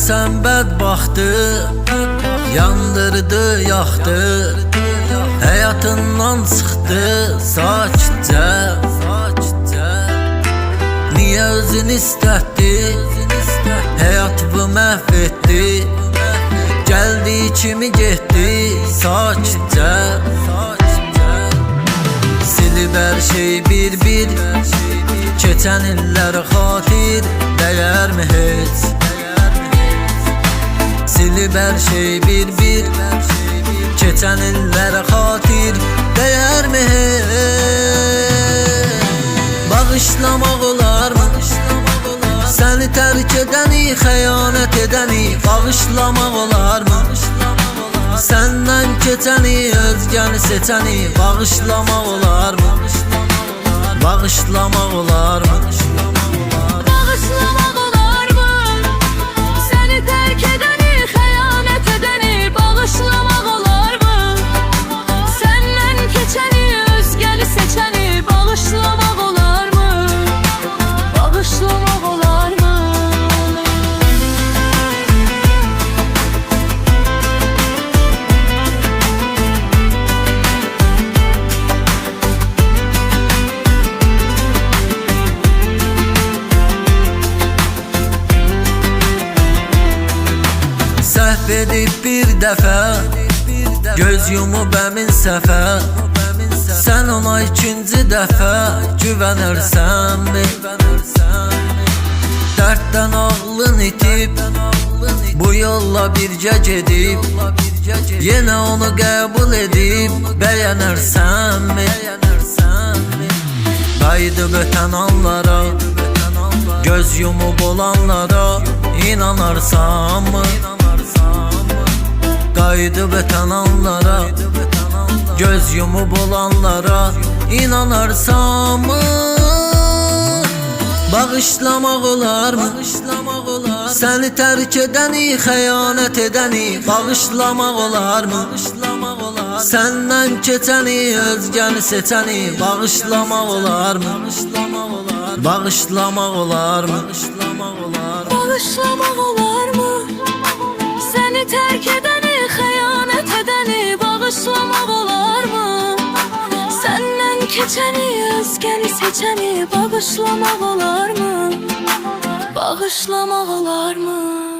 Sen bədbaxtı yandırdı, yaxdı, həyatından çıxdı sakitcə. Niyə özün istətdi, həyatımı məhv etdi, gəldi kimi getdi sakitcə. Silib hər şey bir-bir, keçən illər xatir, dəyərmi heç? Silib hər şey bir-bir, keçən illər xatir, dəyərmi heç? Bağışlamaq olarmı? Səni tərk edəni, xəyanət edəni bağışlamaq olarmı? Səndən keçəni, özgəni seçəni bağışlamaq olarmı? Bağışlamaq olarmı? Bağışlamaq olarmı? Səni tərk edəni, xəyanət edəni bağışlamaq olarmı? Səndən keçəni, özgəni seçəni bağışlamaq olarmı? Bağışlamaq olarmı? Səhv edib bir dəfə, göz yumub əmin səfə, sən ona ikinci dəfə güvənərsənmi? Dərddən ağlın itib, bu yolla birgə gedib, yenə onu qəbul edib bəyənərsənmi? Qayıdıb ötən anlara, göz yumub olanlara inanarsanmı? Qayıdıb ötən anlara, göz yumub olanlara inanarsanmı? Bağışlamaq olarmı? Səni tərk edəni, xəyanət edəni bağışlamaq olarmı? Səndən keçəni, özgəni seçəni bağışlamaq olarmı? Bağışlamaq olarmı? Bağışlamaq olarmı? Səni tərk edəni, xəyanət edəni bağışlamaq olarmı? Səndən keçəni, özgəni seçəni bağışlamaq olarmı? Bağışlamaq olarmı?